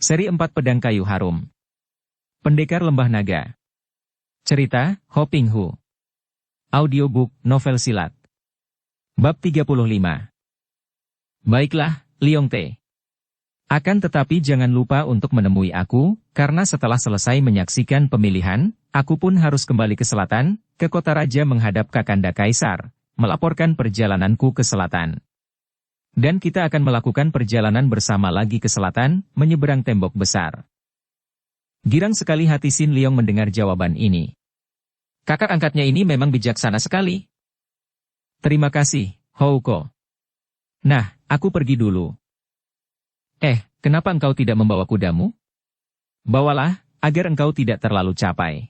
Seri 4 Pedang Kayu Harum. Pendekar Lembah Naga. Cerita, Ho Ping Hu. Audiobook, novel silat. Bab 35. Baiklah, Liong Te. Akan tetapi jangan lupa untuk menemui aku, karena setelah selesai menyaksikan pemilihan, aku pun harus kembali ke selatan, ke kota raja menghadap Kakanda Kaisar, melaporkan perjalananku ke selatan. Dan kita akan melakukan perjalanan bersama lagi ke selatan, menyeberang tembok besar. Girang sekali hati Sin Liong mendengar jawaban ini. Kakak angkatnya ini memang bijaksana sekali. Terima kasih, Houko. Nah, aku pergi dulu. Kenapa engkau tidak membawa kudamu? Bawalah, agar engkau tidak terlalu capai.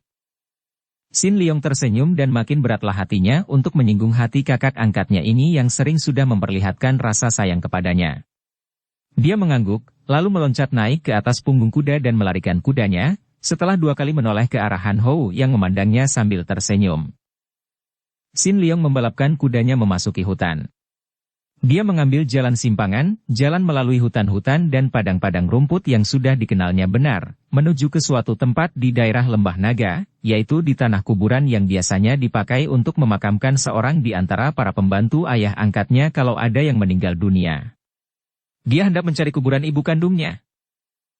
Sin Liong tersenyum dan makin beratlah hatinya untuk menyinggung hati kakak angkatnya ini yang sering sudah memperlihatkan rasa sayang kepadanya. Dia mengangguk, lalu meloncat naik ke atas punggung kuda dan melarikan kudanya, setelah 2 kali menoleh ke arah Han Hou yang memandangnya sambil tersenyum. Sin Liong membalapkan kudanya memasuki hutan. Dia mengambil jalan simpangan, jalan melalui hutan-hutan dan padang-padang rumput yang sudah dikenalnya benar, menuju ke suatu tempat di daerah Lembah Naga, yaitu di tanah kuburan yang biasanya dipakai untuk memakamkan seorang di antara para pembantu ayah angkatnya kalau ada yang meninggal dunia. Dia hendak mencari kuburan ibu kandungnya.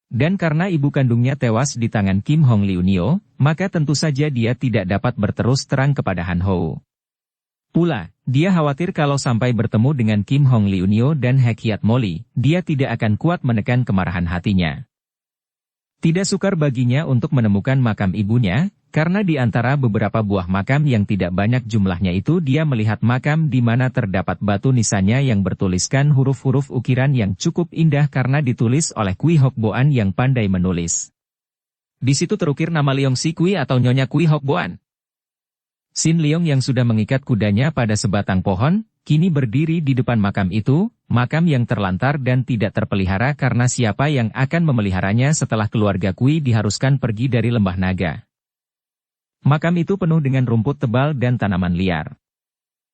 Dan karena ibu kandungnya tewas di tangan Kim Hong Liu Nio, maka tentu saja dia tidak dapat berterus terang kepada Han Hou. Pula, dia khawatir kalau sampai bertemu dengan Kim Hong Liu Nio dan Hek Hiat Moli, dia tidak akan kuat menekan kemarahan hatinya. Tidak sukar baginya untuk menemukan makam ibunya, karena di antara beberapa buah makam yang tidak banyak jumlahnya itu dia melihat makam di mana terdapat batu nisannya yang bertuliskan huruf-huruf ukiran yang cukup indah karena ditulis oleh Kui Hok Boan yang pandai menulis. Di situ terukir nama Liong Si Kui atau Nyonya Kui Hok Boan. Sin Liong yang sudah mengikat kudanya pada sebatang pohon, kini berdiri di depan makam itu, makam yang terlantar dan tidak terpelihara karena siapa yang akan memeliharanya setelah keluarga Kui diharuskan pergi dari Lembah Naga. Makam itu penuh dengan rumput tebal dan tanaman liar.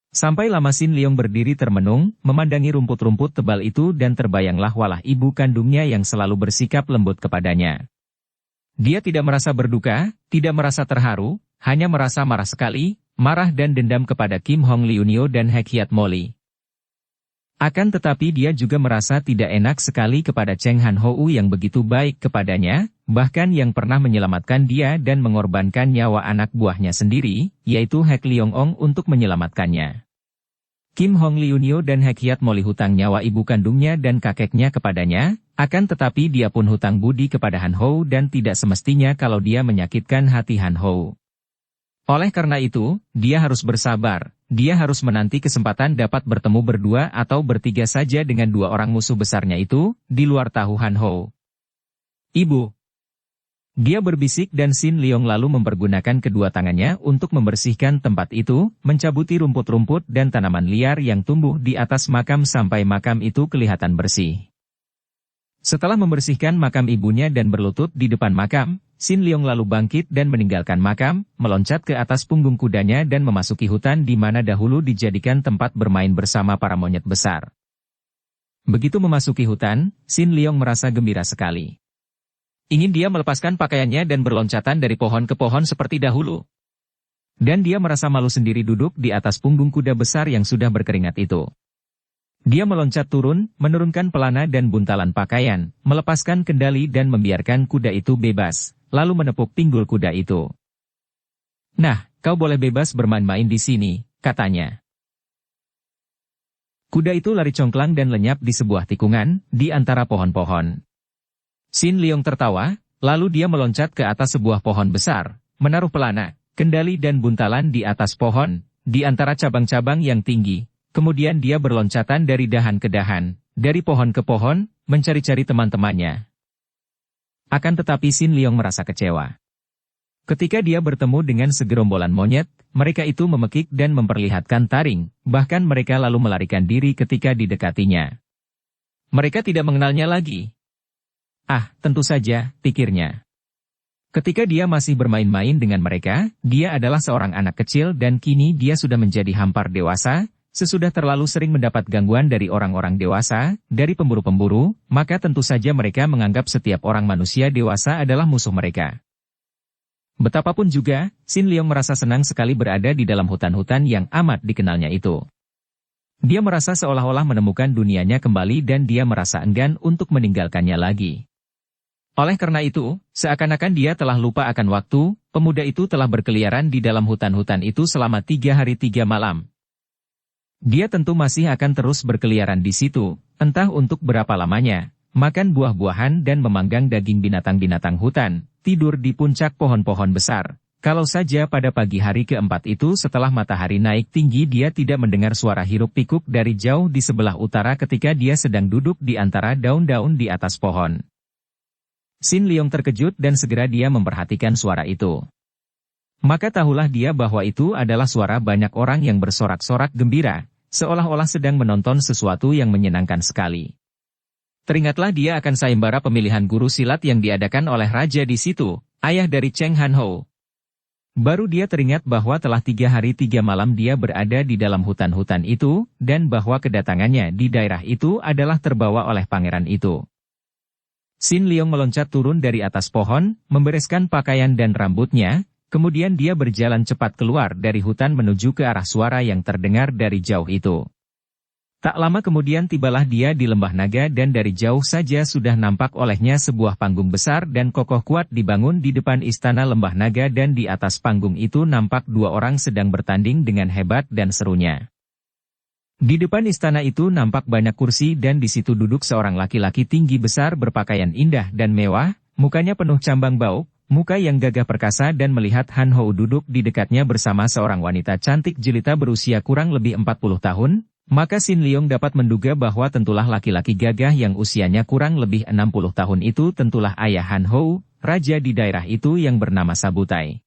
Sampai lama Sin Liong berdiri termenung, memandangi rumput-rumput tebal itu dan terbayanglah walah ibu kandungnya yang selalu bersikap lembut kepadanya. Dia tidak merasa berduka, tidak merasa terharu, hanya merasa marah sekali, marah dan dendam kepada Kim Hong Liu Nio dan Hek Hiat Moli. Akan tetapi dia juga merasa tidak enak sekali kepada Cheng Han Hou yang begitu baik kepadanya, bahkan yang pernah menyelamatkan dia dan mengorbankan nyawa anak buahnya sendiri, yaitu Hek Liong Ong untuk menyelamatkannya. Kim Hong Liu Nio dan Hek Hiat Moli hutang nyawa ibu kandungnya dan kakeknya kepadanya, akan tetapi dia pun hutang budi kepada Han Hou dan tidak semestinya kalau dia menyakitkan hati Han Hou. Oleh karena itu, dia harus bersabar, dia harus menanti kesempatan dapat bertemu berdua atau bertiga saja dengan 2 orang musuh besarnya itu, di luar tahu Han Hou. Ibu. Dia berbisik dan Sin Liong lalu mempergunakan kedua tangannya untuk membersihkan tempat itu, mencabuti rumput-rumput dan tanaman liar yang tumbuh di atas makam sampai makam itu kelihatan bersih. Setelah membersihkan makam ibunya dan berlutut di depan makam, Sin Liong lalu bangkit dan meninggalkan makam, meloncat ke atas punggung kudanya dan memasuki hutan di mana dahulu dijadikan tempat bermain bersama para monyet besar. Begitu memasuki hutan, Sin Liong merasa gembira sekali. Ingin dia melepaskan pakaiannya dan berloncatan dari pohon ke pohon seperti dahulu. Dan dia merasa malu sendiri duduk di atas punggung kuda besar yang sudah berkeringat itu. Dia meloncat turun, menurunkan pelana dan buntalan pakaian, melepaskan kendali dan membiarkan kuda itu bebas, lalu menepuk pinggul kuda itu. Nah, kau boleh bebas bermain-main di sini, katanya. Kuda itu lari congklang dan lenyap di sebuah tikungan, di antara pohon-pohon. Sin Liong tertawa, lalu dia meloncat ke atas sebuah pohon besar, menaruh pelana, kendali dan buntalan di atas pohon, di antara cabang-cabang yang tinggi. Kemudian dia berloncatan dari dahan ke dahan, dari pohon ke pohon, mencari-cari teman-temannya. Akan tetapi Sin Liong merasa kecewa. Ketika dia bertemu dengan segerombolan monyet, mereka itu memekik dan memperlihatkan taring, bahkan mereka lalu melarikan diri ketika didekatinya. Mereka tidak mengenalnya lagi. Tentu saja, pikirnya. Ketika dia masih bermain-main dengan mereka, dia adalah seorang anak kecil dan kini dia sudah menjadi hampar dewasa, Sesudah terlalu sering mendapat gangguan dari orang-orang dewasa, dari pemburu-pemburu, maka tentu saja mereka menganggap setiap orang manusia dewasa adalah musuh mereka. Betapapun juga, Sin Leong merasa senang sekali berada di dalam hutan-hutan yang amat dikenalnya itu. Dia merasa seolah-olah menemukan dunianya kembali dan dia merasa enggan untuk meninggalkannya lagi. Oleh karena itu, seakan-akan dia telah lupa akan waktu, pemuda itu telah berkeliaran di dalam hutan-hutan itu selama 3 hari 3 malam. Dia tentu masih akan terus berkeliaran di situ, entah untuk berapa lamanya, makan buah-buahan dan memanggang daging binatang-binatang hutan, tidur di puncak pohon-pohon besar. Kalau saja pada pagi hari keempat itu setelah matahari naik tinggi dia tidak mendengar suara hiruk-pikuk dari jauh di sebelah utara ketika dia sedang duduk di antara daun-daun di atas pohon. Sin Leong terkejut dan segera dia memperhatikan suara itu. Maka tahulah dia bahwa itu adalah suara banyak orang yang bersorak-sorak gembira, seolah-olah sedang menonton sesuatu yang menyenangkan sekali. Teringatlah dia akan sayembara pemilihan guru silat yang diadakan oleh raja di situ, ayah dari Cheng Han Ho. Baru dia teringat bahwa telah 3 hari 3 malam dia berada di dalam hutan-hutan itu, dan bahwa kedatangannya di daerah itu adalah terbawa oleh pangeran itu. Sin Leong meloncat turun dari atas pohon, membereskan pakaian dan rambutnya, kemudian dia berjalan cepat keluar dari hutan menuju ke arah suara yang terdengar dari jauh itu. Tak lama kemudian tibalah dia di lembah naga dan dari jauh saja sudah nampak olehnya sebuah panggung besar dan kokoh kuat dibangun di depan istana lembah naga dan di atas panggung itu nampak 2 orang sedang bertanding dengan hebat dan serunya. Di depan istana itu nampak banyak kursi dan di situ duduk seorang laki-laki tinggi besar berpakaian indah dan mewah, mukanya penuh cambang bauk, muka yang gagah perkasa dan melihat Han Ho duduk di dekatnya bersama seorang wanita cantik jelita berusia kurang lebih 40 tahun, maka Sin Leong dapat menduga bahwa tentulah laki-laki gagah yang usianya kurang lebih 60 tahun itu tentulah ayah Han Ho, raja di daerah itu yang bernama Sabutai.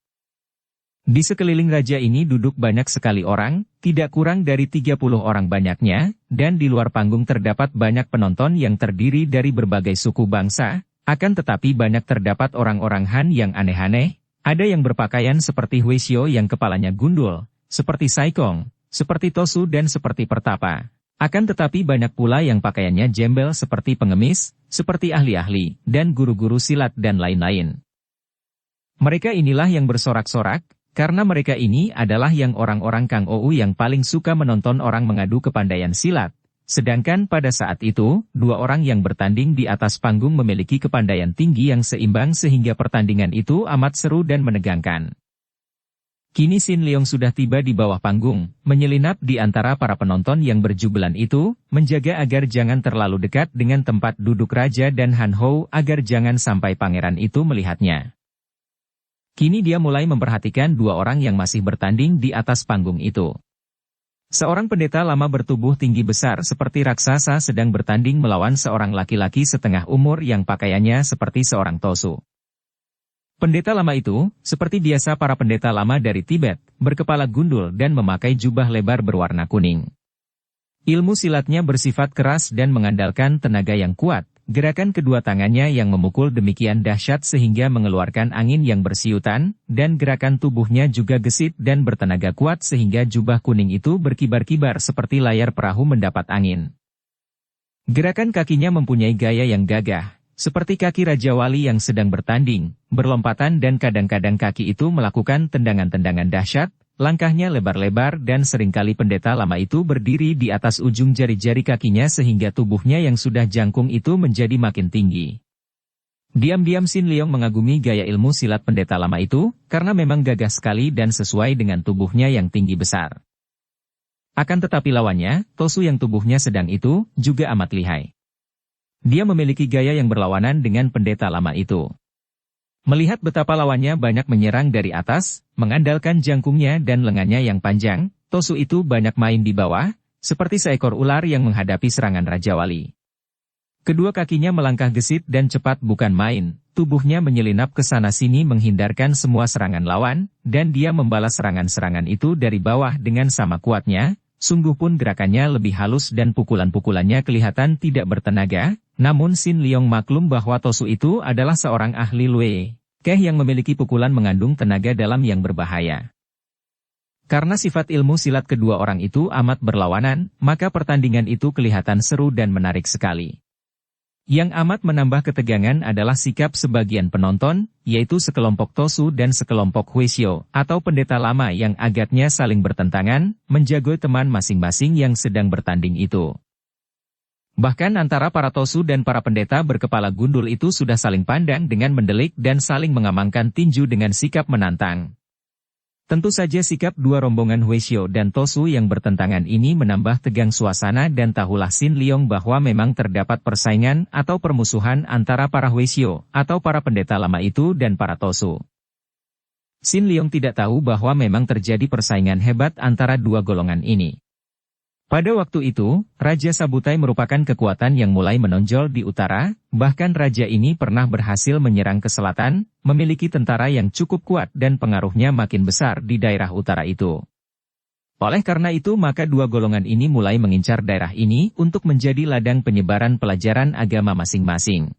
Di sekeliling raja ini duduk banyak sekali orang, tidak kurang dari 30 orang banyaknya, dan di luar panggung terdapat banyak penonton yang terdiri dari berbagai suku bangsa, akan tetapi banyak terdapat orang-orang Han yang aneh-aneh, ada yang berpakaian seperti Huisyo yang kepalanya gundul, seperti Saikong, seperti Tosu dan seperti Pertapa. Akan tetapi banyak pula yang pakaiannya jembel seperti pengemis, seperti ahli-ahli, dan guru-guru silat dan lain-lain. Mereka inilah yang bersorak-sorak, karena mereka ini adalah yang orang-orang Kang Ou yang paling suka menonton orang mengadu kepandaian silat. Sedangkan pada saat itu, 2 orang yang bertanding di atas panggung memiliki kepandaian tinggi yang seimbang sehingga pertandingan itu amat seru dan menegangkan. Kini Sin Leong sudah tiba di bawah panggung, menyelinap di antara para penonton yang berjubelan itu, menjaga agar jangan terlalu dekat dengan tempat duduk raja dan Han Ho agar jangan sampai pangeran itu melihatnya. Kini dia mulai memperhatikan 2 orang yang masih bertanding di atas panggung itu. Seorang pendeta lama bertubuh tinggi besar seperti raksasa sedang bertanding melawan seorang laki-laki setengah umur yang pakaiannya seperti seorang Tosu. Pendeta lama itu, seperti biasa para pendeta lama dari Tibet, berkepala gundul dan memakai jubah lebar berwarna kuning. Ilmu silatnya bersifat keras dan mengandalkan tenaga yang kuat. Gerakan kedua tangannya yang memukul demikian dahsyat sehingga mengeluarkan angin yang bersiutan, dan gerakan tubuhnya juga gesit dan bertenaga kuat sehingga jubah kuning itu berkibar-kibar seperti layar perahu mendapat angin. Gerakan kakinya mempunyai gaya yang gagah, seperti kaki Raja Wali yang sedang bertanding, berlompatan dan kadang-kadang kaki itu melakukan tendangan-tendangan dahsyat. Langkahnya lebar-lebar dan seringkali pendeta lama itu berdiri di atas ujung jari-jari kakinya sehingga tubuhnya yang sudah jangkung itu menjadi makin tinggi. Diam-diam Sin Leong mengagumi gaya ilmu silat pendeta lama itu, karena memang gagah sekali dan sesuai dengan tubuhnya yang tinggi besar. Akan tetapi lawannya, Tosu yang tubuhnya sedang itu, juga amat lihai. Dia memiliki gaya yang berlawanan dengan pendeta lama itu. Melihat betapa lawannya banyak menyerang dari atas, mengandalkan jangkungnya dan lengannya yang panjang, Tosu itu banyak main di bawah, seperti seekor ular yang menghadapi serangan Raja Wali. Kedua kakinya melangkah gesit dan cepat bukan main, tubuhnya menyelinap ke sana-sini menghindarkan semua serangan lawan, dan dia membalas serangan-serangan itu dari bawah dengan sama kuatnya, sungguh pun gerakannya lebih halus dan pukulan-pukulannya kelihatan tidak bertenaga. Namun Sin Leong maklum bahwa Tosu itu adalah seorang ahli Lue Keh yang memiliki pukulan mengandung tenaga dalam yang berbahaya. Karena sifat ilmu silat kedua orang itu amat berlawanan, maka pertandingan itu kelihatan seru dan menarik sekali. Yang amat menambah ketegangan adalah sikap sebagian penonton, yaitu sekelompok Tosu dan sekelompok Huishyo, atau pendeta lama yang agaknya saling bertentangan, menjago teman masing-masing yang sedang bertanding itu. Bahkan antara para Tosu dan para pendeta berkepala gundul itu sudah saling pandang dengan mendelik dan saling mengamankan tinju dengan sikap menantang. Tentu saja sikap dua rombongan Huishyo dan Tosu yang bertentangan ini menambah tegang suasana dan tahulah Sin Leong bahwa memang terdapat persaingan atau permusuhan antara para Huishyo atau para pendeta lama itu dan para Tosu. Sin Leong tidak tahu bahwa memang terjadi persaingan hebat antara dua golongan ini. Pada waktu itu, Raja Sabutai merupakan kekuatan yang mulai menonjol di utara, bahkan raja ini pernah berhasil menyerang ke selatan, memiliki tentara yang cukup kuat dan pengaruhnya makin besar di daerah utara itu. Oleh karena itu maka dua golongan ini mulai mengincar daerah ini untuk menjadi ladang penyebaran pelajaran agama masing-masing.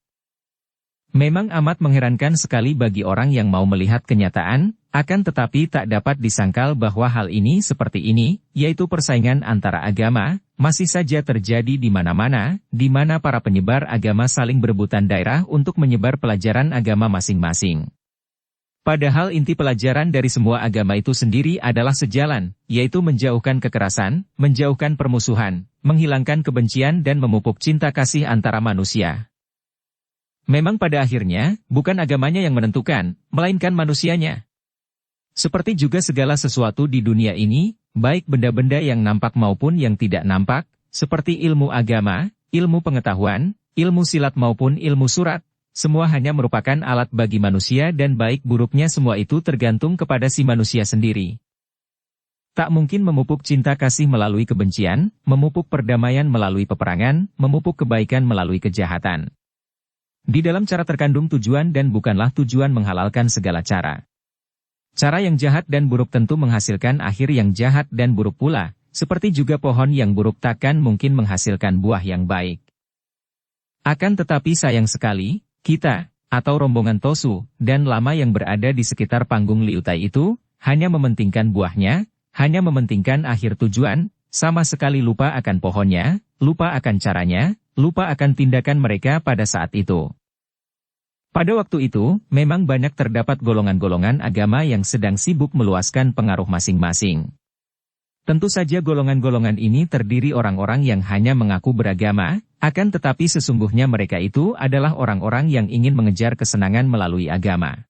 Memang amat mengherankan sekali bagi orang yang mau melihat kenyataan, akan tetapi tak dapat disangkal bahwa hal ini seperti ini, yaitu persaingan antara agama, masih saja terjadi di mana-mana, di mana para penyebar agama saling berebutan daerah untuk menyebar pelajaran agama masing-masing. Padahal inti pelajaran dari semua agama itu sendiri adalah sejalan, yaitu menjauhkan kekerasan, menjauhkan permusuhan, menghilangkan kebencian dan memupuk cinta kasih antara manusia. Memang pada akhirnya, bukan agamanya yang menentukan, melainkan manusianya. Seperti juga segala sesuatu di dunia ini, baik benda-benda yang nampak maupun yang tidak nampak, seperti ilmu agama, ilmu pengetahuan, ilmu silat maupun ilmu surat, semua hanya merupakan alat bagi manusia dan baik buruknya semua itu tergantung kepada si manusia sendiri. Tak mungkin memupuk cinta kasih melalui kebencian, memupuk perdamaian melalui peperangan, memupuk kebaikan melalui kejahatan. Di dalam cara terkandung tujuan dan bukanlah tujuan menghalalkan segala cara. Cara yang jahat dan buruk tentu menghasilkan akhir yang jahat dan buruk pula, seperti juga pohon yang buruk takkan mungkin menghasilkan buah yang baik. Akan tetapi sayang sekali, kita, atau rombongan Tosu, dan lama yang berada di sekitar panggung Liutai itu, hanya mementingkan buahnya, hanya mementingkan akhir tujuan, sama sekali lupa akan pohonnya, lupa akan caranya, lupa akan tindakan mereka pada saat itu. Pada waktu itu, memang banyak terdapat golongan-golongan agama yang sedang sibuk meluaskan pengaruh masing-masing. Tentu saja golongan-golongan ini terdiri orang-orang yang hanya mengaku beragama, akan tetapi sesungguhnya mereka itu adalah orang-orang yang ingin mengejar kesenangan melalui agama.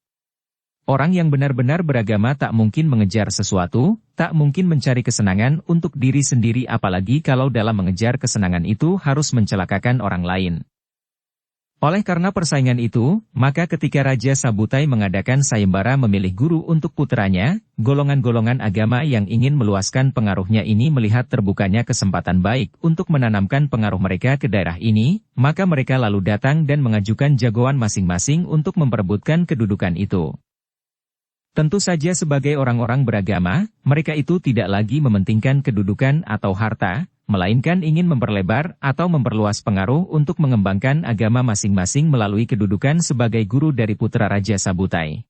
Orang yang benar-benar beragama tak mungkin mengejar sesuatu, tak mungkin mencari kesenangan untuk diri sendiri apalagi kalau dalam mengejar kesenangan itu harus mencelakakan orang lain. Oleh karena persaingan itu, maka ketika Raja Sabutai mengadakan sayembara memilih guru untuk putranya, golongan-golongan agama yang ingin meluaskan pengaruhnya ini melihat terbukanya kesempatan baik untuk menanamkan pengaruh mereka ke daerah ini, maka mereka lalu datang dan mengajukan jagoan masing-masing untuk memperebutkan kedudukan itu. Tentu saja sebagai orang-orang beragama, mereka itu tidak lagi mementingkan kedudukan atau harta, melainkan ingin memperlebar atau memperluas pengaruh untuk mengembangkan agama masing-masing melalui kedudukan sebagai guru dari putra Raja Sabutai.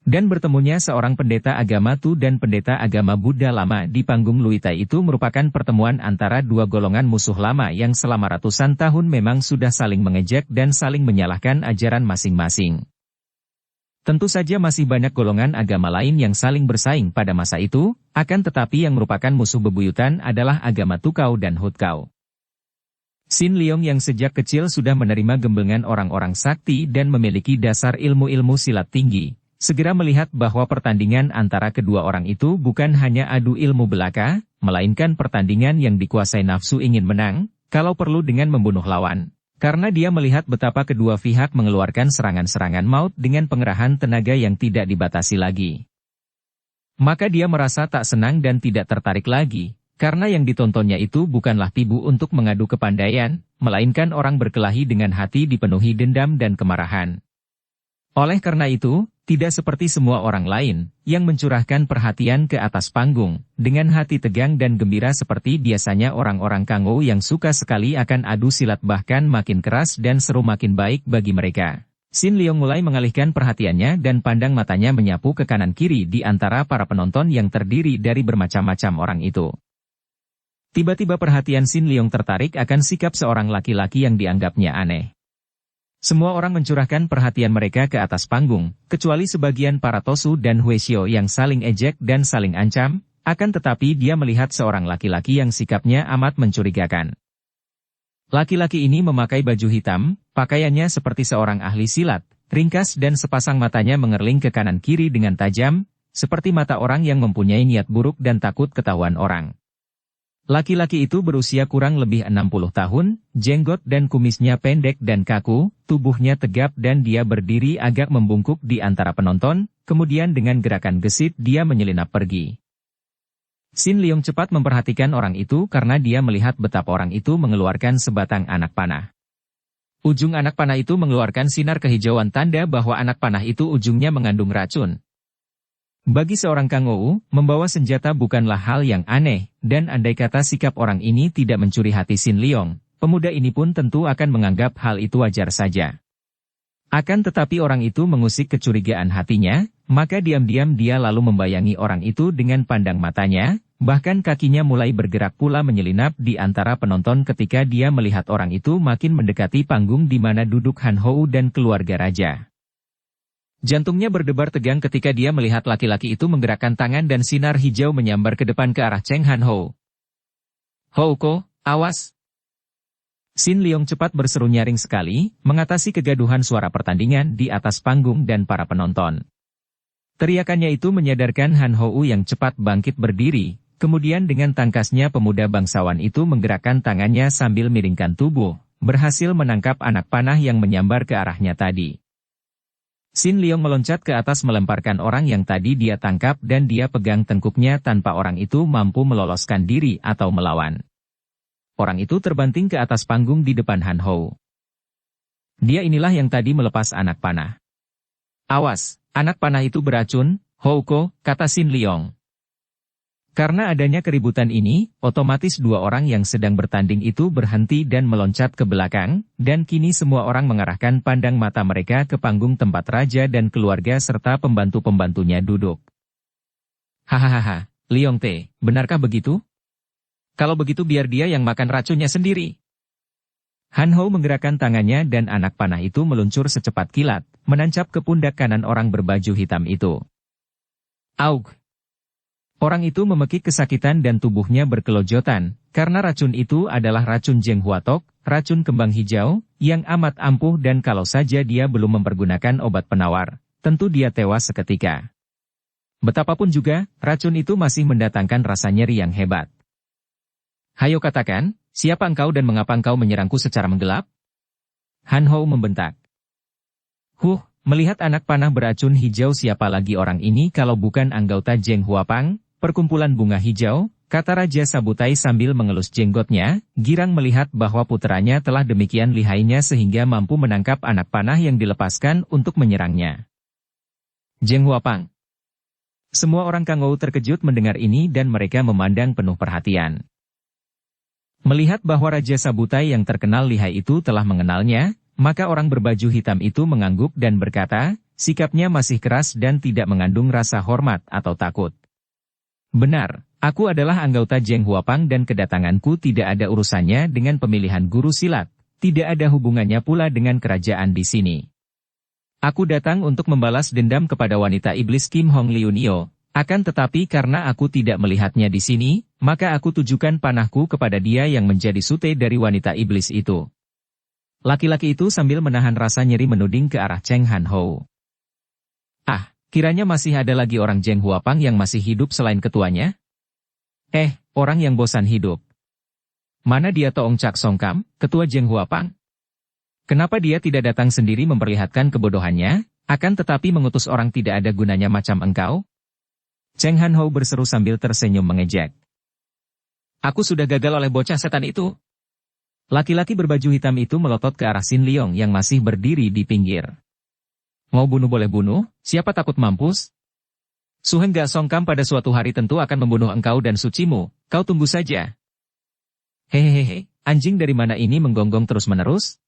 Dan bertemunya seorang pendeta agama Tu dan pendeta agama Buddha lama di panggung Liutai itu merupakan pertemuan antara dua golongan musuh lama yang selama ratusan tahun memang sudah saling mengejek dan saling menyalahkan ajaran masing-masing. Tentu saja masih banyak golongan agama lain yang saling bersaing pada masa itu, akan tetapi yang merupakan musuh bebuyutan adalah agama Tukau dan Hutkau. Sin Leong yang sejak kecil sudah menerima gemblengan orang-orang sakti dan memiliki dasar ilmu-ilmu silat tinggi, segera melihat bahwa pertandingan antara kedua orang itu bukan hanya adu ilmu belaka, melainkan pertandingan yang dikuasai nafsu ingin menang, kalau perlu dengan membunuh lawan. Karena dia melihat betapa kedua pihak mengeluarkan serangan-serangan maut dengan pengerahan tenaga yang tidak dibatasi lagi. Maka dia merasa tak senang dan tidak tertarik lagi, karena yang ditontonnya itu bukanlah tibu untuk mengadu kepandaian, melainkan orang berkelahi dengan hati dipenuhi dendam dan kemarahan. Oleh karena itu, tidak seperti semua orang lain, yang mencurahkan perhatian ke atas panggung, dengan hati tegang dan gembira seperti biasanya orang-orang Kangou yang suka sekali akan adu silat bahkan makin keras dan seru makin baik bagi mereka. Xin Liong mulai mengalihkan perhatiannya dan pandang matanya menyapu ke kanan-kiri di antara para penonton yang terdiri dari bermacam-macam orang itu. Tiba-tiba perhatian Xin Liong tertarik akan sikap seorang laki-laki yang dianggapnya aneh. Semua orang mencurahkan perhatian mereka ke atas panggung, kecuali sebagian para Tosu dan Hueshio yang saling ejek dan saling ancam, akan tetapi dia melihat seorang laki-laki yang sikapnya amat mencurigakan. Laki-laki ini memakai baju hitam, pakaiannya seperti seorang ahli silat, ringkas dan sepasang matanya mengerling ke kanan-kiri dengan tajam, seperti mata orang yang mempunyai niat buruk dan takut ketahuan orang. Laki-laki itu berusia kurang lebih 60 tahun, jenggot dan kumisnya pendek dan kaku, tubuhnya tegap dan dia berdiri agak membungkuk di antara penonton, kemudian dengan gerakan gesit dia menyelinap pergi. Xin Liong cepat memperhatikan orang itu karena dia melihat betapa orang itu mengeluarkan sebatang anak panah. Ujung anak panah itu mengeluarkan sinar kehijauan tanda bahwa anak panah itu ujungnya mengandung racun. Bagi seorang Kangou, membawa senjata bukanlah hal yang aneh, dan andai kata sikap orang ini tidak mencuri hati Xin Liong, pemuda ini pun tentu akan menganggap hal itu wajar saja. Akan tetapi orang itu mengusik kecurigaan hatinya, maka diam-diam dia lalu membayangi orang itu dengan pandang matanya, bahkan kakinya mulai bergerak pula menyelinap di antara penonton ketika dia melihat orang itu makin mendekati panggung di mana duduk Han Hou dan keluarga raja. Jantungnya berdebar tegang ketika dia melihat laki-laki itu menggerakkan tangan dan sinar hijau menyambar ke depan ke arah Cheng Han Hou. "Houko, awas!" Xin Liong cepat berseru nyaring sekali, mengatasi kegaduhan suara pertandingan di atas panggung dan para penonton. Teriakannya itu menyadarkan Han Hou yang cepat bangkit berdiri, kemudian dengan tangkasnya pemuda bangsawan itu menggerakkan tangannya sambil miringkan tubuh, berhasil menangkap anak panah yang menyambar ke arahnya tadi. Xin Liong meloncat ke atas melemparkan orang yang tadi dia tangkap dan dia pegang tengkuknya tanpa orang itu mampu meloloskan diri atau melawan. Orang itu terbanting ke atas panggung di depan Han Hou. Dia inilah yang tadi melepas anak panah. "Awas, anak panah itu beracun, Houko," kata Xin Liong. Karena adanya keributan ini, otomatis dua orang yang sedang bertanding itu berhenti dan meloncat ke belakang, dan kini semua orang mengarahkan pandang mata mereka ke panggung tempat raja dan keluarga serta pembantu-pembantunya duduk. "Hahaha, Liong Te, benarkah begitu? Kalau begitu biar dia yang makan racunnya sendiri." Han Hou menggerakkan tangannya dan anak panah itu meluncur secepat kilat, menancap ke pundak kanan orang berbaju hitam itu. Aug! Orang itu memekik kesakitan dan tubuhnya berkelojotan, karena racun itu adalah racun Jeng Huatok, racun kembang hijau, yang amat ampuh dan kalau saja dia belum mempergunakan obat penawar, tentu dia tewas seketika. Betapapun juga, racun itu masih mendatangkan rasa nyeri yang hebat. "Hayo katakan, siapa engkau dan mengapa engkau menyerangku secara menggelap?" Han Hou membentak. Melihat anak panah beracun hijau, siapa lagi orang ini kalau bukan anggota Jeng Huapang, perkumpulan bunga hijau, kata Raja Sabutai sambil mengelus jenggotnya, girang melihat bahwa puteranya telah demikian lihainya sehingga mampu menangkap anak panah yang dilepaskan untuk menyerangnya. Jeng Huapang. Semua orang Kangou terkejut mendengar ini dan mereka memandang penuh perhatian. Melihat bahwa Raja Sabutai yang terkenal lihai itu telah mengenalnya, maka orang berbaju hitam itu mengangguk dan berkata, sikapnya masih keras dan tidak mengandung rasa hormat atau takut. "Benar, aku adalah anggota Jeng Huapang dan kedatanganku tidak ada urusannya dengan pemilihan guru silat, tidak ada hubungannya pula dengan kerajaan di sini. Aku datang untuk membalas dendam kepada wanita iblis Kim Hong Liu Nio. Akan tetapi karena aku tidak melihatnya di sini, maka aku tujukan panahku kepada dia yang menjadi sute dari wanita iblis itu." Laki-laki itu sambil menahan rasa nyeri menuding ke arah Cheng Han Hou. Kiranya masih ada lagi orang Jeng Huapang yang masih hidup selain ketuanya? Orang yang bosan hidup. Mana dia Toong Cak Songkam, ketua Jeng Huapang? Kenapa dia tidak datang sendiri memperlihatkan kebodohannya, akan tetapi mengutus orang tidak ada gunanya macam engkau? Cheng Han Hou berseru sambil tersenyum mengejek. "Aku sudah gagal oleh bocah setan itu." Laki-laki berbaju hitam itu melotot ke arah Xin Liong yang masih berdiri di pinggir. "Mau bunuh boleh bunuh, siapa takut mampus? Suheng Ga Songkam pada suatu hari tentu akan membunuh engkau dan sucimu, kau tunggu saja." "Hehehe, anjing dari mana ini menggonggong terus-menerus?"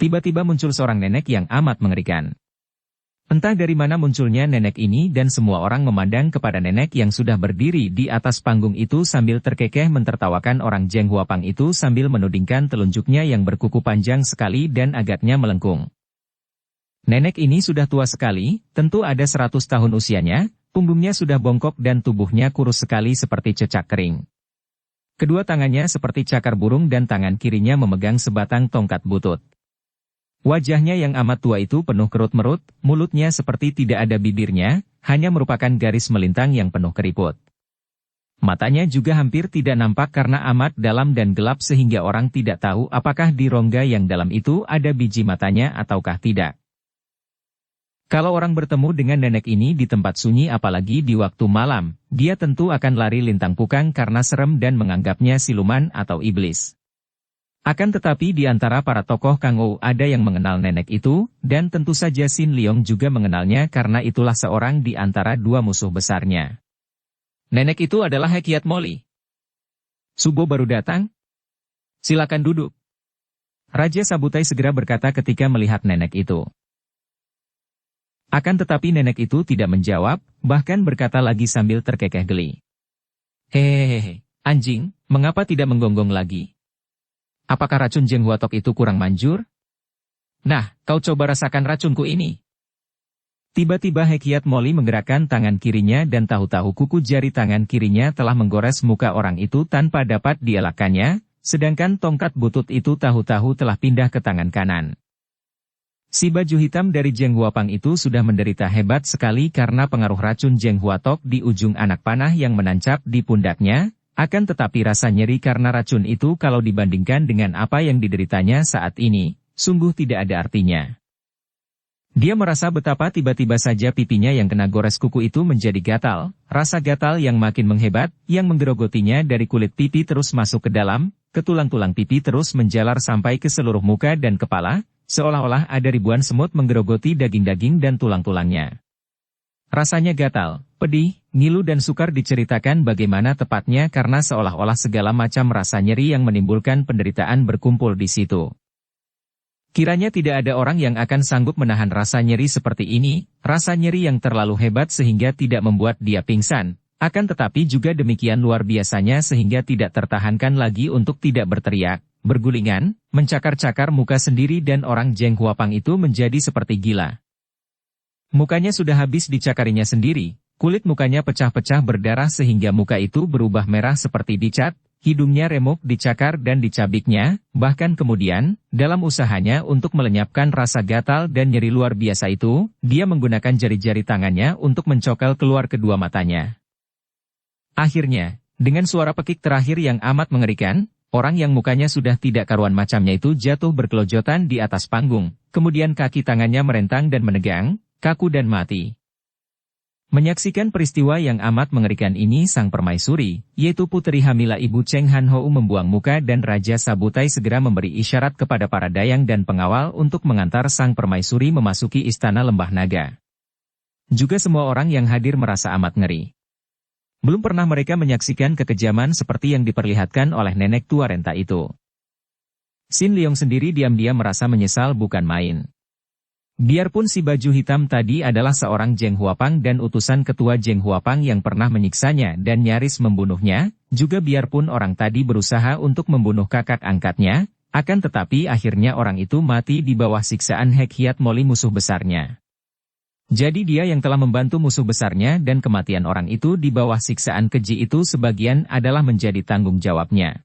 Tiba-tiba muncul seorang nenek yang amat mengerikan. Entah dari mana munculnya nenek ini dan semua orang memandang kepada nenek yang sudah berdiri di atas panggung itu sambil terkekeh mentertawakan orang Zheng Huapang itu sambil menudingkan telunjuknya yang berkuku panjang sekali dan agaknya melengkung. Nenek ini sudah tua sekali, tentu ada 100 tahun usianya, punggungnya sudah bongkok dan tubuhnya kurus sekali seperti cecak kering. Kedua tangannya seperti cakar burung dan tangan kirinya memegang sebatang tongkat butut. Wajahnya yang amat tua itu penuh kerut-merut, mulutnya seperti tidak ada bibirnya, hanya merupakan garis melintang yang penuh keriput. Matanya juga hampir tidak nampak karena amat dalam dan gelap sehingga orang tidak tahu apakah di rongga yang dalam itu ada biji matanya ataukah tidak. Kalau orang bertemu dengan nenek ini di tempat sunyi apalagi di waktu malam, dia tentu akan lari lintang pukang karena serem dan menganggapnya siluman atau iblis. Akan tetapi di antara para tokoh Kangou ada yang mengenal nenek itu, dan tentu saja Sin Leong juga mengenalnya karena itulah seorang di antara dua musuh besarnya. Nenek itu adalah Hekiat Moli. Subo baru datang? Silakan duduk. Raja Sabutai segera berkata ketika melihat nenek itu. Akan tetapi nenek itu tidak menjawab, bahkan berkata lagi sambil terkekeh geli. Hehehe, anjing, mengapa tidak menggonggong lagi? Apakah racun Zheng Huatok itu kurang manjur? Nah, kau coba rasakan racunku ini. Tiba-tiba Hekiat Moli menggerakkan tangan kirinya dan tahu-tahu kuku jari tangan kirinya telah menggores muka orang itu tanpa dapat dielakkannya, sedangkan tongkat butut itu tahu-tahu telah pindah ke tangan kanan. Si baju hitam dari Zheng Huapang itu sudah menderita hebat sekali karena pengaruh racun Zheng Huatok di ujung anak panah yang menancap di pundaknya. Akan tetapi rasa nyeri karena racun itu kalau dibandingkan dengan apa yang dideritanya saat ini, sungguh tidak ada artinya. Dia merasa betapa tiba-tiba saja pipinya yang kena gores kuku itu menjadi gatal, rasa gatal yang makin menghebat, yang menggerogotinya dari kulit pipi terus masuk ke dalam, ke tulang-tulang pipi terus menjalar sampai ke seluruh muka dan kepala, seolah-olah ada ribuan semut menggerogoti daging-daging dan tulang-tulangnya. Rasanya gatal, pedih, ngilu dan sukar diceritakan bagaimana tepatnya karena seolah-olah segala macam rasa nyeri yang menimbulkan penderitaan berkumpul di situ. Kiranya tidak ada orang yang akan sanggup menahan rasa nyeri seperti ini, rasa nyeri yang terlalu hebat sehingga tidak membuat dia pingsan, akan tetapi juga demikian luar biasanya sehingga tidak tertahankan lagi untuk tidak berteriak, bergulingan, mencakar-cakar muka sendiri dan orang Zheng Huapang itu menjadi seperti gila. Mukanya sudah habis dicakarinya sendiri, kulit mukanya pecah-pecah berdarah sehingga muka itu berubah merah seperti dicat, hidungnya remuk dicakar dan dicabiknya, bahkan kemudian, dalam usahanya untuk melenyapkan rasa gatal dan nyeri luar biasa itu, dia menggunakan jari-jari tangannya untuk mencokal keluar kedua matanya. Akhirnya, dengan suara pekik terakhir yang amat mengerikan, orang yang mukanya sudah tidak karuan macamnya itu jatuh berkelojotan di atas panggung, kemudian kaki tangannya merentang dan menegang, kaku dan mati. Menyaksikan peristiwa yang amat mengerikan ini sang permaisuri, yaitu putri Hamila Ibu Cheng Han Hou membuang muka dan Raja Sabutai segera memberi isyarat kepada para dayang dan pengawal untuk mengantar sang permaisuri memasuki istana Lembah Naga. Juga semua orang yang hadir merasa amat ngeri. Belum pernah mereka menyaksikan kekejaman seperti yang diperlihatkan oleh nenek tua renta itu. Sin Leong sendiri diam-diam merasa menyesal bukan main. Biarpun si baju hitam tadi adalah seorang Zheng Huapang dan utusan ketua Zheng Huapang yang pernah menyiksanya dan nyaris membunuhnya, juga biarpun orang tadi berusaha untuk membunuh kakak angkatnya, akan tetapi akhirnya orang itu mati di bawah siksaan Hekiat Moli musuh besarnya. Jadi dia yang telah membantu musuh besarnya dan kematian orang itu di bawah siksaan keji itu sebagian adalah menjadi tanggung jawabnya.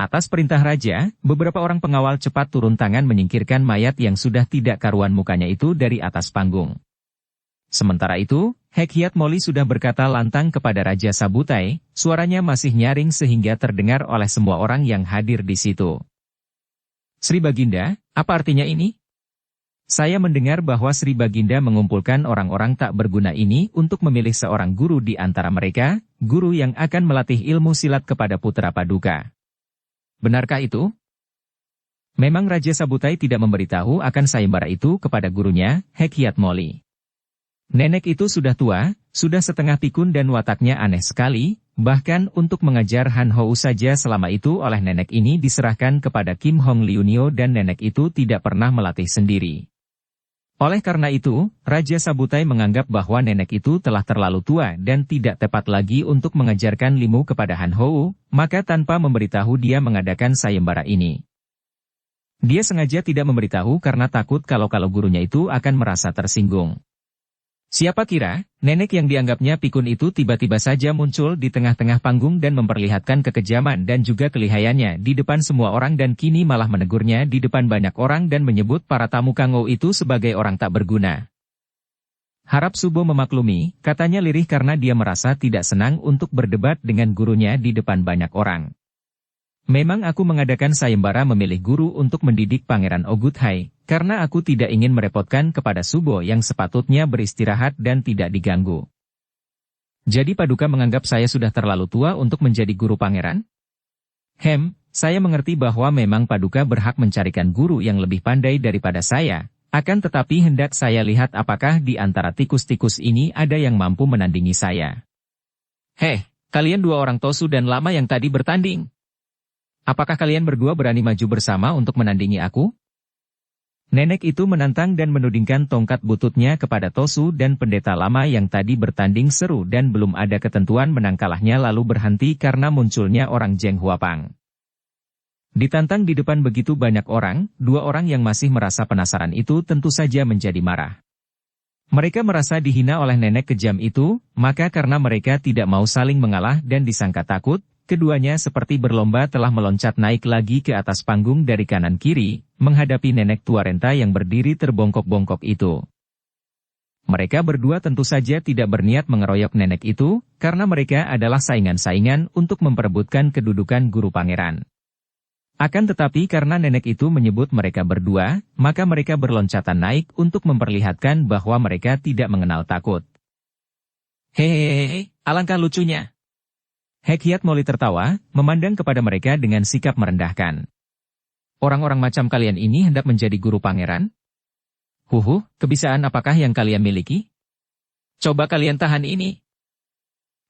Atas perintah raja, beberapa orang pengawal cepat turun tangan menyingkirkan mayat yang sudah tidak karuan mukanya itu dari atas panggung. Sementara itu, Hekiat Moli sudah berkata lantang kepada Raja Sabutai, suaranya masih nyaring sehingga terdengar oleh semua orang yang hadir di situ. Sri Baginda, apa artinya ini? Saya mendengar bahwa Sri Baginda mengumpulkan orang-orang tak berguna ini untuk memilih seorang guru di antara mereka, guru yang akan melatih ilmu silat kepada putra Paduka. Benarkah itu? Memang Raja Sabutai tidak memberitahu akan sayembara itu kepada gurunya, Hekiat Moli. Nenek itu sudah tua, sudah setengah pikun dan wataknya aneh sekali, bahkan untuk mengajar Han Hou saja selama itu oleh nenek ini diserahkan kepada Kim Hong Liunio dan nenek itu tidak pernah melatih sendiri. Oleh karena itu, Raja Sabutai menganggap bahwa nenek itu telah terlalu tua dan tidak tepat lagi untuk mengajarkan ilmu kepada Han Hou, maka tanpa memberitahu dia mengadakan sayembara ini. Dia sengaja tidak memberitahu karena takut kalau gurunya itu akan merasa tersinggung. Siapa kira, nenek yang dianggapnya pikun itu tiba-tiba saja muncul di tengah-tengah panggung dan memperlihatkan kekejaman dan juga kelihayannya di depan semua orang dan kini malah menegurnya di depan banyak orang dan menyebut para tamu Kangou itu sebagai orang tak berguna. Harap Subo memaklumi, katanya lirih karena dia merasa tidak senang untuk berdebat dengan gurunya di depan banyak orang. Memang aku mengadakan sayembara memilih guru untuk mendidik Pangeran Oguthai, karena aku tidak ingin merepotkan kepada Subo yang sepatutnya beristirahat dan tidak diganggu. Jadi Paduka menganggap saya sudah terlalu tua untuk menjadi guru pangeran? Saya mengerti bahwa memang Paduka berhak mencarikan guru yang lebih pandai daripada saya, akan tetapi hendak saya lihat apakah di antara tikus-tikus ini ada yang mampu menandingi saya. Kalian dua orang Tosu dan Lama yang tadi bertanding. Apakah kalian berdua berani maju bersama untuk menandingi aku? Nenek itu menantang dan menudingkan tongkat bututnya kepada Tosu dan pendeta lama yang tadi bertanding seru dan belum ada ketentuan menang kalahnya lalu berhenti karena munculnya orang Zheng Huapang. Ditantang di depan begitu banyak orang, dua orang yang masih merasa penasaran itu tentu saja menjadi marah. Mereka merasa dihina oleh nenek kejam itu, maka karena mereka tidak mau saling mengalah dan disangka takut, keduanya seperti berlomba telah meloncat naik lagi ke atas panggung dari kanan kiri, menghadapi nenek tua renta yang berdiri terbongkok-bongkok itu. Mereka berdua tentu saja tidak berniat mengeroyok nenek itu, karena mereka adalah saingan-saingan untuk memperebutkan kedudukan guru pangeran. Akan tetapi karena nenek itu menyebut mereka berdua, maka mereka berloncatan naik untuk memperlihatkan bahwa mereka tidak mengenal takut. Hehehe, alangkah lucunya. Hekiat Moli tertawa, memandang kepada mereka dengan sikap merendahkan. Orang-orang macam kalian ini hendak menjadi guru pangeran? Kebisaan apakah yang kalian miliki? Coba kalian tahan ini.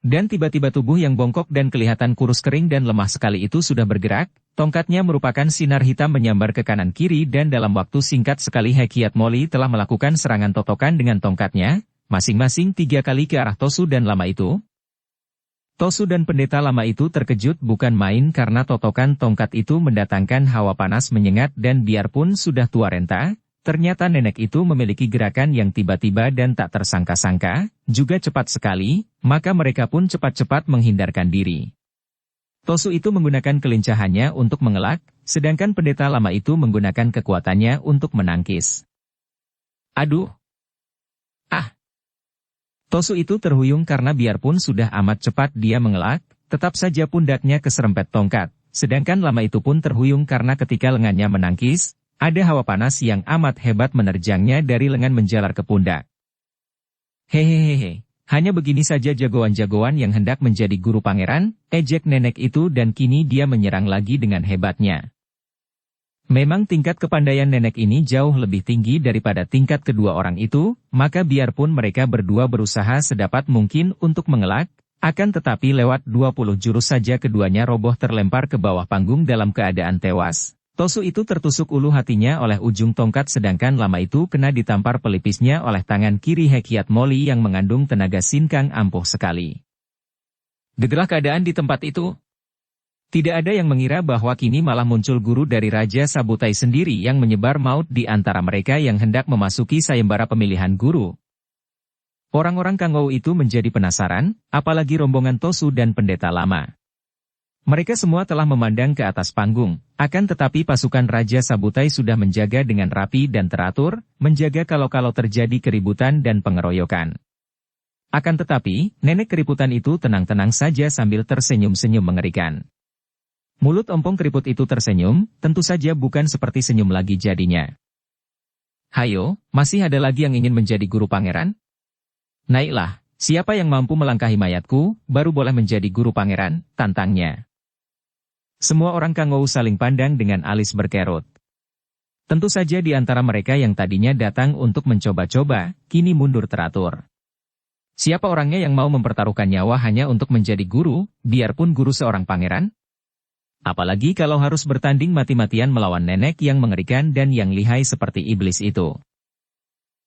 Dan tiba-tiba tubuh yang bongkok dan kelihatan kurus kering dan lemah sekali itu sudah bergerak, tongkatnya merupakan sinar hitam menyambar ke kanan kiri dan dalam waktu singkat sekali Hekiat Moli telah melakukan serangan totokan dengan tongkatnya, masing-masing 3 kali ke arah Tosu dan Lama itu. Tosu dan pendeta lama itu terkejut bukan main karena totokan tongkat itu mendatangkan hawa panas menyengat dan biarpun sudah tua renta, ternyata nenek itu memiliki gerakan yang tiba-tiba dan tak tersangka-sangka, juga cepat sekali, maka mereka pun cepat-cepat menghindarkan diri. Tosu itu menggunakan kelincahannya untuk mengelak, sedangkan pendeta lama itu menggunakan kekuatannya untuk menangkis. Aduh! Tosu itu terhuyung karena biarpun sudah amat cepat dia mengelak, tetap saja pundaknya keserempet tongkat, sedangkan lama itu pun terhuyung karena ketika lengannya menangkis, ada hawa panas yang amat hebat menerjangnya dari lengan menjalar ke pundak. Hehehe, hanya begini saja jagoan-jagoan yang hendak menjadi guru pangeran, ejek nenek itu dan kini dia menyerang lagi dengan hebatnya. Memang tingkat kepandaian nenek ini jauh lebih tinggi daripada tingkat kedua orang itu, maka biarpun mereka berdua berusaha sedapat mungkin untuk mengelak, akan tetapi lewat 20 jurus saja keduanya roboh terlempar ke bawah panggung dalam keadaan tewas. Tosu itu tertusuk ulu hatinya oleh ujung tongkat sedangkan lama itu kena ditampar pelipisnya oleh tangan kiri Hekiat Moli yang mengandung tenaga sinkang ampuh sekali. Geglah keadaan di tempat itu. Tidak ada yang mengira bahwa kini malah muncul guru dari Raja Sabutai sendiri yang menyebar maut di antara mereka yang hendak memasuki sayembara pemilihan guru. Orang-orang Kangou itu menjadi penasaran, apalagi rombongan Tosu dan pendeta lama. Mereka semua telah memandang ke atas panggung, akan tetapi pasukan Raja Sabutai sudah menjaga dengan rapi dan teratur, menjaga kalau terjadi keributan dan pengeroyokan. Akan tetapi, nenek keributan itu tenang-tenang saja sambil tersenyum-senyum mengerikan. Mulut ompong keriput itu tersenyum, tentu saja bukan seperti senyum lagi jadinya. Hayo, masih ada lagi yang ingin menjadi guru pangeran? Naiklah, siapa yang mampu melangkahi mayatku, baru boleh menjadi guru pangeran, tantangnya. Semua orang Kangou saling pandang dengan alis berkerut. Tentu saja di antara mereka yang tadinya datang untuk mencoba-coba, kini mundur teratur. Siapa orangnya yang mau mempertaruhkan nyawa hanya untuk menjadi guru, biarpun guru seorang pangeran? Apalagi kalau harus bertanding mati-matian melawan nenek yang mengerikan dan yang lihai seperti iblis itu.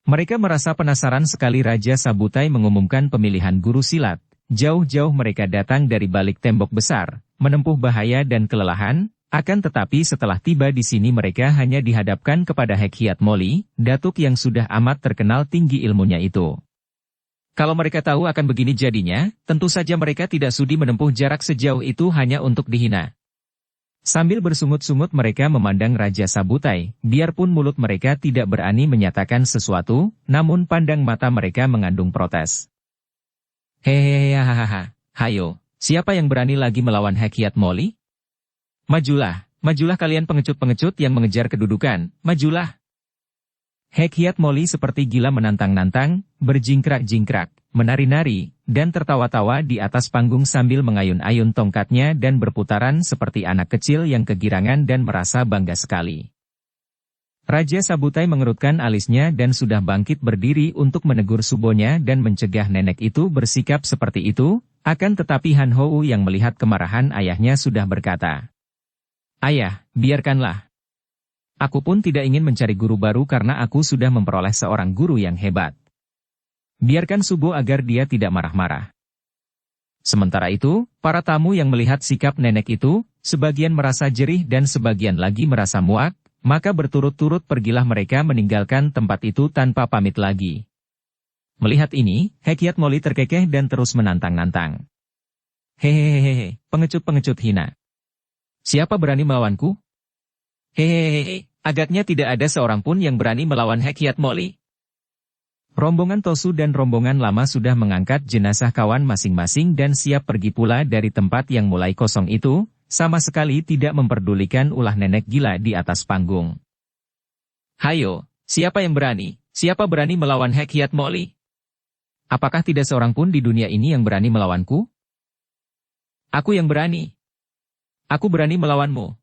Mereka merasa penasaran sekali Raja Sabutai mengumumkan pemilihan guru silat. Jauh-jauh mereka datang dari balik tembok besar, menempuh bahaya dan kelelahan, akan tetapi setelah tiba di sini mereka hanya dihadapkan kepada Hek Hiat Moli, datuk yang sudah amat terkenal tinggi ilmunya itu. Kalau mereka tahu akan begini jadinya, tentu saja mereka tidak sudi menempuh jarak sejauh itu hanya untuk dihina. Sambil bersungut-sungut mereka memandang Raja Sabutai, biarpun mulut mereka tidak berani menyatakan sesuatu, namun pandang mata mereka mengandung protes. Hehehe, hayo, siapa yang berani lagi melawan Hek Hiat Moli? Majulah, majulah kalian pengecut-pengecut yang mengejar kedudukan, majulah. Hek Hiat Moli seperti gila menantang-nantang, berjingkrak-jingkrak, menari-nari, dan tertawa-tawa di atas panggung sambil mengayun-ayun tongkatnya dan berputaran seperti anak kecil yang kegirangan dan merasa bangga sekali. Raja Sabutai mengerutkan alisnya dan sudah bangkit berdiri untuk menegur subonya dan mencegah nenek itu bersikap seperti itu, akan tetapi Han Hou yang melihat kemarahan ayahnya sudah berkata, "Ayah, biarkanlah. Aku pun tidak ingin mencari guru baru karena aku sudah memperoleh seorang guru yang hebat. Biarkan Subo agar dia tidak marah-marah." Sementara itu, para tamu yang melihat sikap nenek itu, sebagian merasa jerih dan sebagian lagi merasa muak, maka berturut-turut pergilah mereka meninggalkan tempat itu tanpa pamit lagi. Melihat ini, Hek Hiat Moli terkekeh dan terus menantang-nantang. Hehehehe, pengecut-pengecut hina. Siapa berani melawanku? Hehehe, agaknya tidak ada seorang pun yang berani melawan Hek Hiat Moli. Rombongan Tosu dan rombongan lama sudah mengangkat jenazah kawan masing-masing dan siap pergi pula dari tempat yang mulai kosong itu, sama sekali tidak memperdulikan ulah nenek gila di atas panggung. Hayo, siapa yang berani? Siapa berani melawan Hek Hiat Moli? Apakah tidak seorang pun di dunia ini yang berani melawanku? Aku yang berani. Aku berani melawanmu.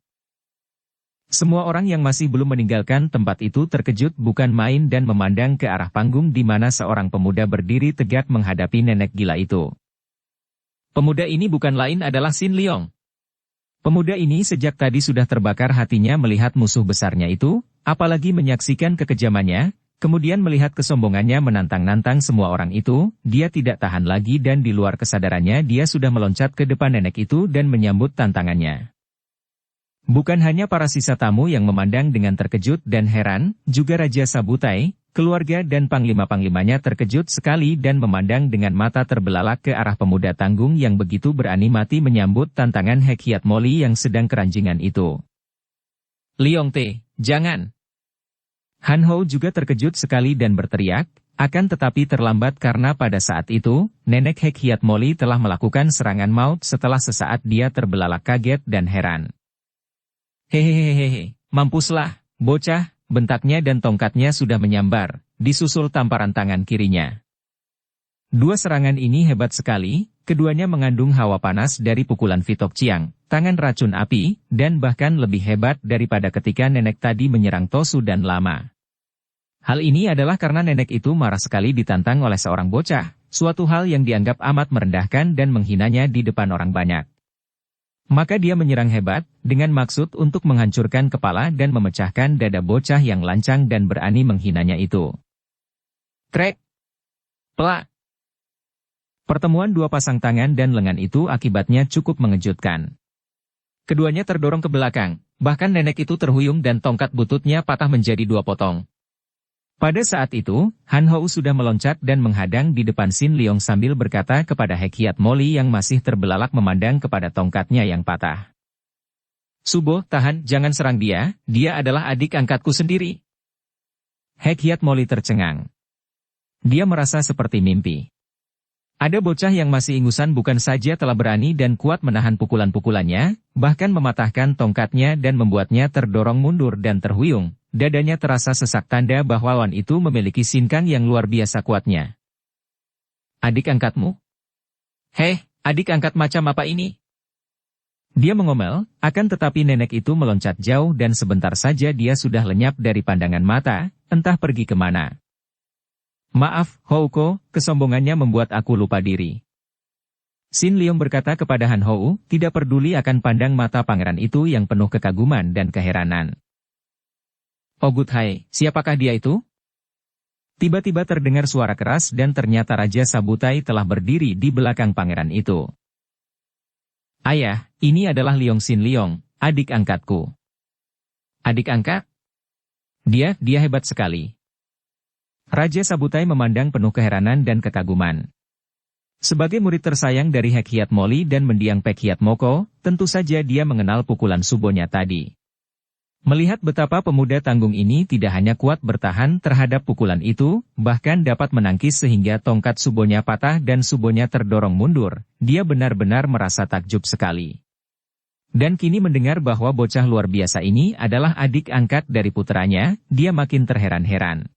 Semua orang yang masih belum meninggalkan tempat itu terkejut bukan main dan memandang ke arah panggung di mana seorang pemuda berdiri tegak menghadapi nenek gila itu. Pemuda ini bukan lain adalah Sin Liong. Pemuda ini sejak tadi sudah terbakar hatinya melihat musuh besarnya itu, apalagi menyaksikan kekejamannya, kemudian melihat kesombongannya menantang-nantang semua orang itu, dia tidak tahan lagi dan di luar kesadarannya dia sudah meloncat ke depan nenek itu dan menyambut tantangannya. Bukan hanya para sisa tamu yang memandang dengan terkejut dan heran, juga Raja Sabutai, keluarga dan panglima-panglimanya terkejut sekali dan memandang dengan mata terbelalak ke arah pemuda tanggung yang begitu berani mati menyambut tantangan Hek Hiat Moli yang sedang keranjingan itu. Liong Te, jangan! Han Hou juga terkejut sekali dan berteriak, akan tetapi terlambat karena pada saat itu, nenek Hek Hiat Moli telah melakukan serangan maut setelah sesaat dia terbelalak kaget dan heran. Hehehehe, mampuslah, bocah, bentaknya dan tongkatnya sudah menyambar, disusul tamparan tangan kirinya. Dua serangan ini hebat sekali, keduanya mengandung hawa panas dari pukulan Vitok Chiang, tangan racun api, dan bahkan lebih hebat daripada ketika nenek tadi menyerang Tosu dan Lama. Hal ini adalah karena nenek itu marah sekali ditantang oleh seorang bocah, suatu hal yang dianggap amat merendahkan dan menghinanya di depan orang banyak. Maka dia menyerang hebat, dengan maksud untuk menghancurkan kepala dan memecahkan dada bocah yang lancang dan berani menghinanya itu. Trek! Plak! Pertemuan dua pasang tangan dan lengan itu akibatnya cukup mengejutkan. Keduanya terdorong ke belakang, bahkan nenek itu terhuyung dan tongkat bututnya patah menjadi dua potong. Pada saat itu, Han Hou sudah meloncat dan menghadang di depan Sin Liong sambil berkata kepada Hek Hiat Moli yang masih terbelalak memandang kepada tongkatnya yang patah. Subo, tahan, jangan serang dia, dia adalah adik angkatku sendiri. Hek Hiat Moli tercengang. Dia merasa seperti mimpi. Ada bocah yang masih ingusan bukan saja telah berani dan kuat menahan pukulan-pukulannya, bahkan mematahkan tongkatnya dan membuatnya terdorong mundur dan terhuyung. Dadanya terasa sesak tanda bahwa lawan itu memiliki sinkang yang luar biasa kuatnya. Adik angkatmu? Heh, adik angkat macam apa ini? Dia mengomel, akan tetapi nenek itu meloncat jauh dan sebentar saja dia sudah lenyap dari pandangan mata, entah pergi kemana. Maaf, Houko, kesombongannya membuat aku lupa diri. Xin Liong berkata kepada Han Hou, tidak peduli akan pandang mata pangeran itu yang penuh kekaguman dan keheranan. Oh Good Hai, siapakah dia itu? Tiba-tiba terdengar suara keras dan ternyata Raja Sabutai telah berdiri di belakang pangeran itu. Ayah, ini adalah Liong Xin Liong, adik angkatku. Adik angkat? Dia hebat sekali. Raja Sabutai memandang penuh keheranan dan kekaguman. Sebagai murid tersayang dari Hek Hiat Moli dan mendiang Pek Hiat Moko, tentu saja dia mengenal pukulan subonya tadi. Melihat betapa pemuda tanggung ini tidak hanya kuat bertahan terhadap pukulan itu, bahkan dapat menangkis sehingga tongkat subonya patah dan subonya terdorong mundur, dia benar-benar merasa takjub sekali. Dan kini mendengar bahwa bocah luar biasa ini adalah adik angkat dari puteranya, dia makin terheran-heran.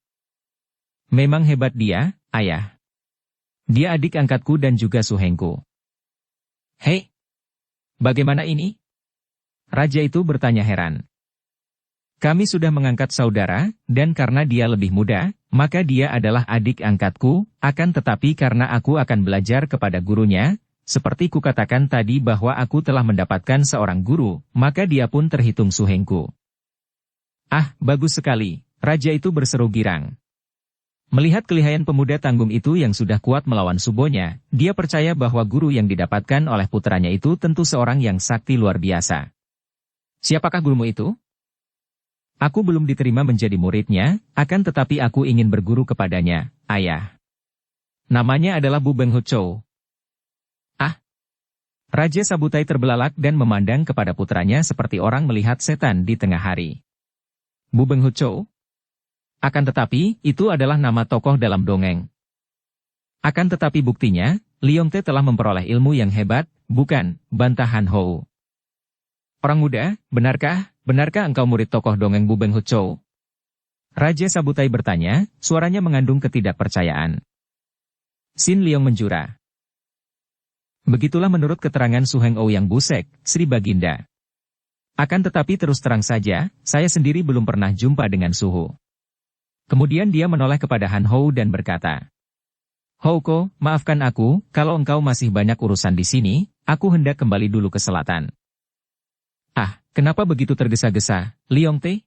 Memang hebat dia, ayah. Dia adik angkatku dan juga suhengku. Hei, bagaimana ini? Raja itu bertanya heran. Kami sudah mengangkat saudara, dan karena dia lebih muda, maka dia adalah adik angkatku, akan tetapi karena aku akan belajar kepada gurunya, seperti kukatakan tadi bahwa aku telah mendapatkan seorang guru, maka dia pun terhitung suhengku. Ah, bagus sekali, raja itu berseru girang. Melihat kelihayan pemuda tanggung itu yang sudah kuat melawan subonya, dia percaya bahwa guru yang didapatkan oleh putranya itu tentu seorang yang sakti luar biasa. Siapakah gurumu itu? Aku belum diterima menjadi muridnya, akan tetapi aku ingin berguru kepadanya, ayah. Namanya adalah Bu Beng Huchou. Ah! Raja Sabutai terbelalak dan memandang kepada putranya seperti orang melihat setan di tengah hari. Bu Beng Huchou? Akan tetapi, itu adalah nama tokoh dalam dongeng. Akan tetapi buktinya, Liong Te telah memperoleh ilmu yang hebat, bukan, bantah Han Hou. Orang muda, benarkah engkau murid tokoh dongeng Bu Beng Huchou? Raja Sabutai bertanya, suaranya mengandung ketidakpercayaan. Xin Liong menjura. Begitulah menurut keterangan Su Heng Ou yang busek, Sri Baginda. Akan tetapi terus terang saja, saya sendiri belum pernah jumpa dengan Suhu. Kemudian dia menoleh kepada Han Hou dan berkata, Houko, maafkan aku, kalau engkau masih banyak urusan di sini, aku hendak kembali dulu ke selatan. Ah, kenapa begitu tergesa-gesa, Liong Te?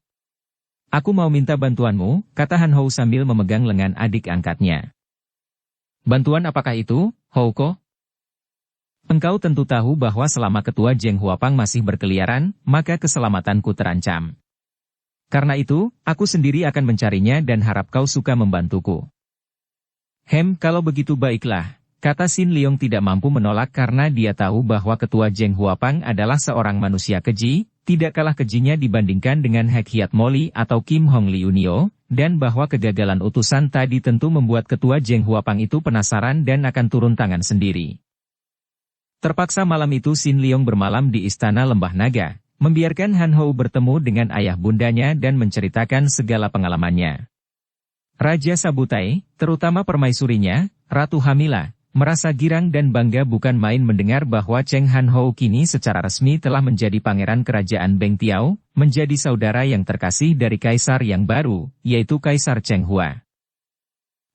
Aku mau minta bantuanmu, kata Han Hou sambil memegang lengan adik angkatnya. Bantuan apakah itu, Houko? Engkau tentu tahu bahwa selama ketua Zheng Huapang masih berkeliaran, maka keselamatanku terancam. Karena itu, aku sendiri akan mencarinya dan harap kau suka membantuku. Kalau begitu baiklah, kata Xin Liong tidak mampu menolak karena dia tahu bahwa ketua Zheng Huapang adalah seorang manusia keji, tidak kalah kejinya dibandingkan dengan Hek Hiat Moli atau Kim Hong Liunio, dan bahwa kegagalan utusan tadi tentu membuat ketua Zheng Huapang itu penasaran dan akan turun tangan sendiri. Terpaksa malam itu Xin Liong bermalam di Istana Lembah Naga, membiarkan Han Hou bertemu dengan ayah bundanya dan menceritakan segala pengalamannya. Raja Sabutai, terutama permaisurinya, Ratu Hamila, merasa girang dan bangga bukan main mendengar bahwa Cheng Han Hou kini secara resmi telah menjadi pangeran kerajaan Beng Tiao, menjadi saudara yang terkasih dari kaisar yang baru, yaitu Kaisar Cheng Hua.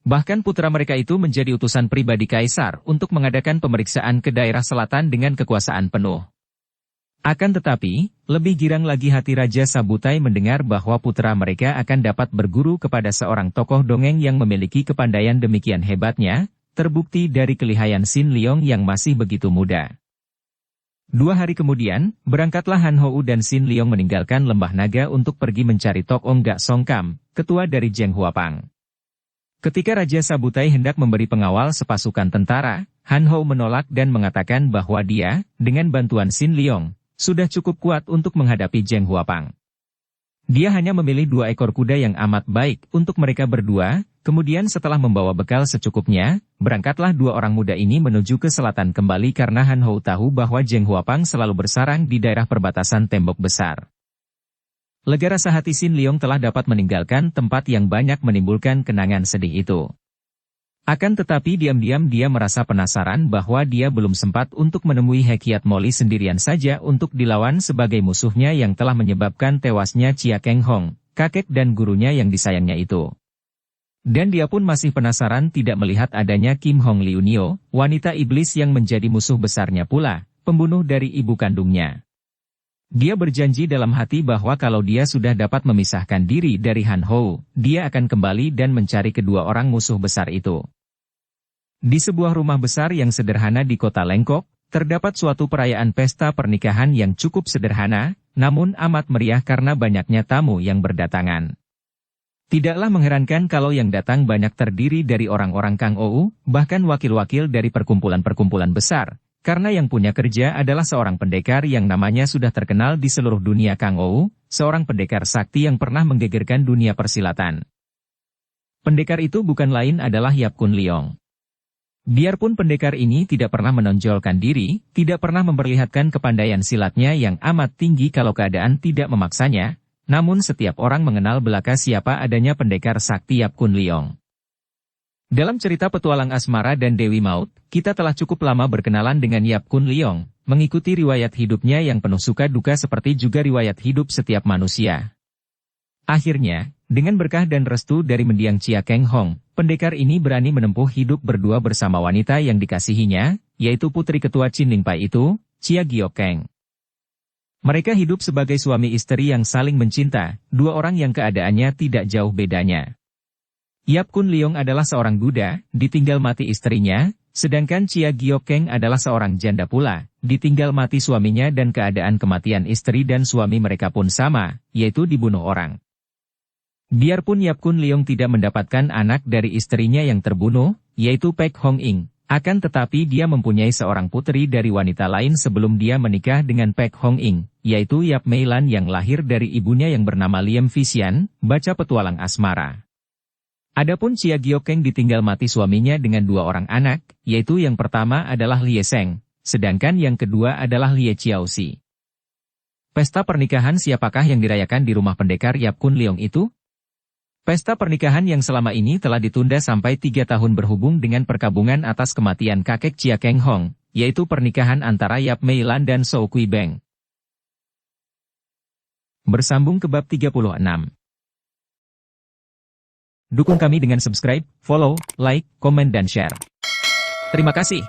Bahkan putra mereka itu menjadi utusan pribadi kaisar untuk mengadakan pemeriksaan ke daerah selatan dengan kekuasaan penuh. Akan tetapi, lebih girang lagi hati Raja Sabutai mendengar bahwa putra mereka akan dapat berguru kepada seorang tokoh dongeng yang memiliki kepandaian demikian hebatnya, terbukti dari kelihayan Xin Liong yang masih begitu muda. 2 hari kemudian, berangkatlah Han Hou dan Xin Liong meninggalkan Lembah Naga untuk pergi mencari Tok Ong Gak Song Kam, ketua dari Zheng Huapang. Ketika Raja Sabutai hendak memberi pengawal sepasukan tentara, Han Hou menolak dan mengatakan bahwa dia, dengan bantuan Xin Liong, sudah cukup kuat untuk menghadapi Zheng Huapang. Dia hanya memilih 2 ekor kuda yang amat baik untuk mereka berdua, kemudian setelah membawa bekal secukupnya, berangkatlah 2 orang muda ini menuju ke selatan kembali karena Han Hou tahu bahwa Zheng Huapang selalu bersarang di daerah perbatasan tembok besar. Lega rasa hati Xin Liong telah dapat meninggalkan tempat yang banyak menimbulkan kenangan sedih itu. Akan tetapi diam-diam dia merasa penasaran bahwa dia belum sempat untuk menemui Hek Hiat Moli sendirian saja untuk dilawan sebagai musuhnya yang telah menyebabkan tewasnya Chia Keng Hong, kakek dan gurunya yang disayangnya itu. Dan dia pun masih penasaran tidak melihat adanya Kim Hong Liunio, wanita iblis yang menjadi musuh besarnya pula, pembunuh dari ibu kandungnya. Dia berjanji dalam hati bahwa kalau dia sudah dapat memisahkan diri dari Han Ho, dia akan kembali dan mencari kedua orang musuh besar itu. Di sebuah rumah besar yang sederhana di kota Lengkok, terdapat suatu perayaan pesta pernikahan yang cukup sederhana, namun amat meriah karena banyaknya tamu yang berdatangan. Tidaklah mengherankan kalau yang datang banyak terdiri dari orang-orang Kang Ou, bahkan wakil-wakil dari perkumpulan-perkumpulan besar, karena yang punya kerja adalah seorang pendekar yang namanya sudah terkenal di seluruh dunia Kang Ou, seorang pendekar sakti yang pernah menggegerkan dunia persilatan. Pendekar itu bukan lain adalah Yap Kun Leong. Biarpun pendekar ini tidak pernah menonjolkan diri, tidak pernah memperlihatkan kepandaian silatnya yang amat tinggi kalau keadaan tidak memaksanya, namun setiap orang mengenal belaka siapa adanya pendekar sakti Yap Kun Leong. Dalam cerita petualang asmara dan Dewi Maut, kita telah cukup lama berkenalan dengan Yap Kun Leong, mengikuti riwayat hidupnya yang penuh suka duka seperti juga riwayat hidup setiap manusia. Akhirnya, dengan berkah dan restu dari mendiang Chia Keng Hong, pendekar ini berani menempuh hidup berdua bersama wanita yang dikasihinya, yaitu putri ketua Chin Ling Pai itu, Chia Giok Keng. Mereka hidup sebagai suami istri yang saling mencinta, dua orang yang keadaannya tidak jauh bedanya. Yap Kun Leong adalah seorang duda, ditinggal mati istrinya, sedangkan Chia Giok Keng adalah seorang janda pula, ditinggal mati suaminya dan keadaan kematian istri dan suami mereka pun sama, yaitu dibunuh orang. Biarpun Yap Kun Leong tidak mendapatkan anak dari istrinya yang terbunuh, yaitu Pek Hong Ing, akan tetapi dia mempunyai seorang putri dari wanita lain sebelum dia menikah dengan Pek Hong Ing, yaitu Yap Mei Lan yang lahir dari ibunya yang bernama Liem Visian, baca petualang asmara. Adapun Chia Giok Keng ditinggal mati suaminya dengan dua orang anak, yaitu yang pertama adalah Lie Seng, sedangkan yang kedua adalah Lie Chiaoxi. Pesta pernikahan siapakah yang dirayakan di rumah pendekar Yap Kun Leong itu? Pesta pernikahan yang selama ini telah ditunda sampai 3 tahun berhubung dengan perkabungan atas kematian kakek Chia Keng Hong, yaitu pernikahan antara Yap Mei Lan dan Shou Kui Beng. Bersambung ke bab 36. Dukung kami dengan subscribe, follow, like, komen dan share. Terima kasih.